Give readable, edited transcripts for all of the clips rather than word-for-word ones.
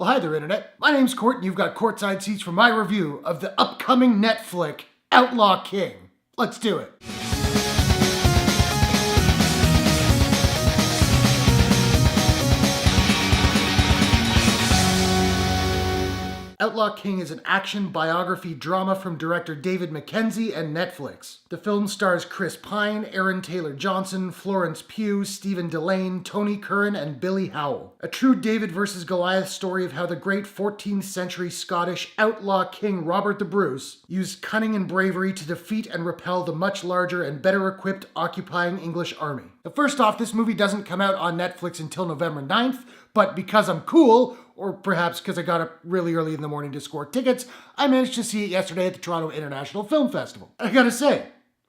Well, hi there, Internet. My name's Court, and you've got courtside seats for my review of the upcoming Netflix Outlaw King. Let's do it. Outlaw King is an action biography drama from director David Mackenzie and Netflix. The film stars Chris Pine, Aaron Taylor Johnson, Florence Pugh, Stephen Dillane, Tony Curran, and Billy Howle. A true David versus Goliath story of how the great 14th century Scottish outlaw king Robert the Bruce used cunning and bravery to defeat and repel the much larger and better equipped occupying English army. Now, first off, this movie doesn't come out on Netflix until November 9th, but because I'm cool, or perhaps because I got up really early in the morning to score tickets, I managed to see it yesterday at the Toronto International Film Festival. I gotta say,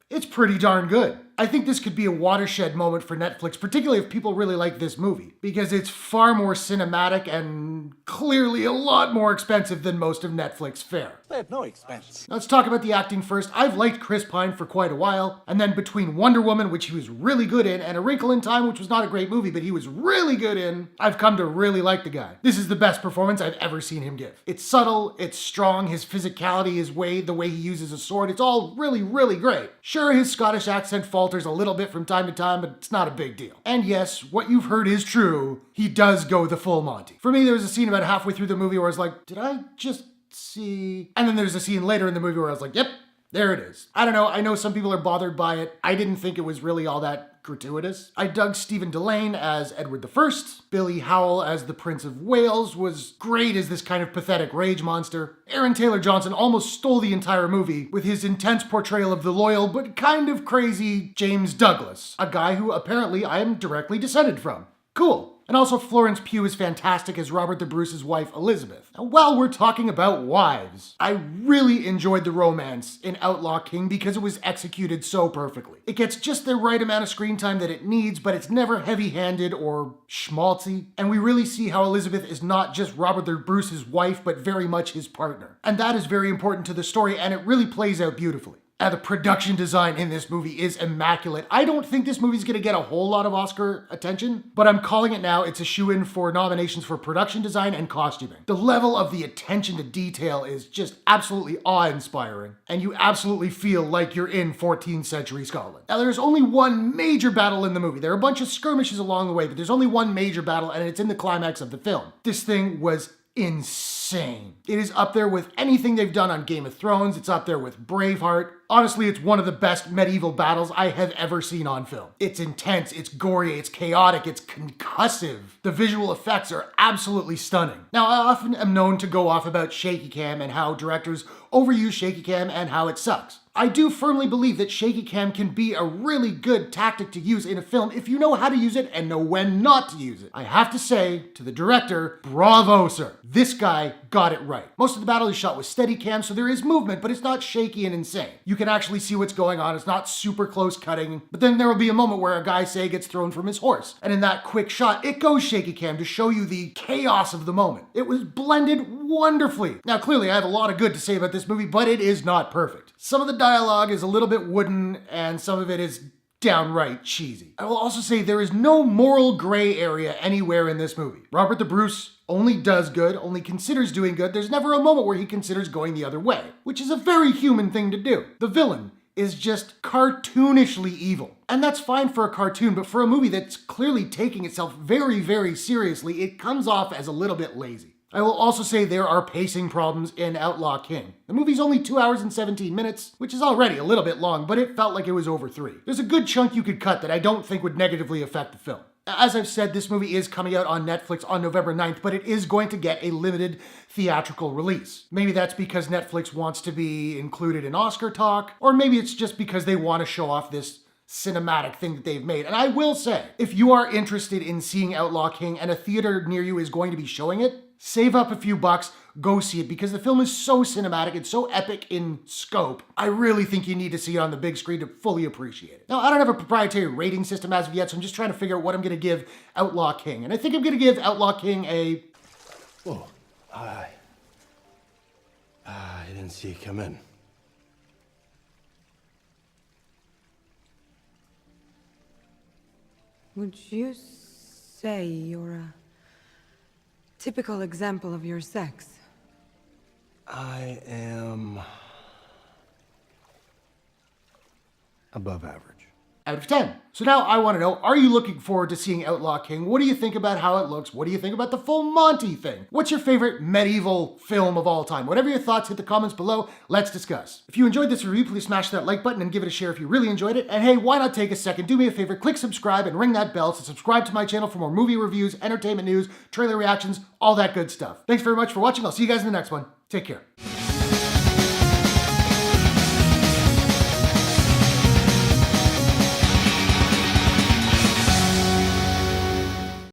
it's pretty darn good. I think this could be a watershed moment for Netflix, particularly if people really like this movie, because it's far more cinematic and clearly a lot more expensive than most of Netflix fare. They have no expense. Let's talk about the acting first. I've liked Chris Pine for quite a while, and then between Wonder Woman, which he was really good in, and A Wrinkle in Time, which was not a great movie, but he was really good in, I've come to really like the guy. This is the best performance I've ever seen him give. It's subtle, it's strong, his physicality, the way he uses a sword, it's all really, really great. Sure, his Scottish accent falters a little bit from time to time, but it's not a big deal. And yes, what you've heard is true. He does go the full Monty. For me, there was a scene about halfway through the movie where I was like, did I just see? And then there's a scene later in the movie where I was like, yep, there it is. I don't know. I know some people are bothered by it. I didn't think it was really all that gratuitous. I dug Stephen Dillane as Edward I. Billy Howle as the Prince of Wales was great as this kind of pathetic rage monster. Aaron Taylor Johnson almost stole the entire movie with his intense portrayal of the loyal but kind of crazy James Douglas, a guy who apparently I am directly descended from. Cool. And also Florence Pugh is fantastic as Robert the Bruce's wife, Elizabeth. Now, while we're talking about wives, I really enjoyed the romance in Outlaw King because it was executed so perfectly. It gets just the right amount of screen time that it needs, but it's never heavy-handed or schmaltzy. And we really see how Elizabeth is not just Robert the Bruce's wife, but very much his partner. And that is very important to the story, and it really plays out beautifully. Now, the production design in this movie is immaculate. I don't think this movie's gonna get a whole lot of Oscar attention, but I'm calling it now. It's a shoo-in for nominations for production design and costuming. The level of the attention to detail is just absolutely awe-inspiring, and you absolutely feel like you're in 14th century Scotland. Now, there's only one major battle in the movie. There are a bunch of skirmishes along the way, but there's only one major battle, and it's in the climax of the film. This thing was insane. It is up there with anything they've done on Game of Thrones. It's up there with Braveheart. Honestly, it's one of the best medieval battles I have ever seen on film. It's intense, it's gory, it's chaotic, it's concussive. The visual effects are absolutely stunning. Now, I often am known to go off about shaky cam and how directors overuse shaky cam and how it sucks. I do firmly believe that shaky cam can be a really good tactic to use in a film if you know how to use it and know when not to use it. I have to say, to the director, bravo, sir. This guy got it right. Most of the battle is shot with steady cam, so there is movement, but it's not shaky and insane. You can actually see what's going on. It's not super close cutting, but then there will be a moment where a guy, say, gets thrown from his horse. And in that quick shot, it goes shaky cam to show you the chaos of the moment. It was blended wonderfully. Now, clearly, I have a lot of good to say about this movie, but it is not perfect. Some of the dialogue is a little bit wooden, and some of it is downright cheesy. I will also say there is no moral gray area anywhere in this movie. Robert the Bruce only does good, only considers doing good. There's never a moment where he considers going the other way, which is a very human thing to do. The villain is just cartoonishly evil. And that's fine for a cartoon, but for a movie that's clearly taking itself very, very seriously, it comes off as a little bit lazy. I will also say there are pacing problems in Outlaw King. The movie's only 2 hours and 17 minutes, which is already a little bit long, but it felt like it was over 3. There's a good chunk you could cut that I don't think would negatively affect the film. As I've said, this movie is coming out on Netflix on November 9th, but it is going to get a limited theatrical release. Maybe that's because Netflix wants to be included in Oscar talk, or maybe it's just because they want to show off this cinematic thing that they've made. And I will say, if you are interested in seeing Outlaw King and a theater near you is going to be showing it, save up a few bucks, go see it, because the film is so cinematic, it's so epic in scope. I really think you need to see it on the big screen to fully appreciate it. Now, I don't have a proprietary rating system as of yet, so I'm just trying to figure out what I'm gonna give Outlaw King. And I think I'm gonna give Outlaw King a... Whoa, I didn't see you come in. Would you say you're a Typical example of your sex. I am above average. Out of 10. So now I want to know, are you looking forward to seeing Outlaw King? What do you think about how it looks? What do you think about the full Monty thing? What's your favorite medieval film of all time? Whatever your thoughts, hit the comments below. Let's discuss. If you enjoyed this review, please smash that like button and give it a share if you really enjoyed it. And hey, why not take a second, do me a favor, click subscribe and ring that bell to subscribe to my channel for more movie reviews, entertainment news, trailer reactions, all that good stuff. Thanks very much for watching. I'll see you guys in the next one. Take care.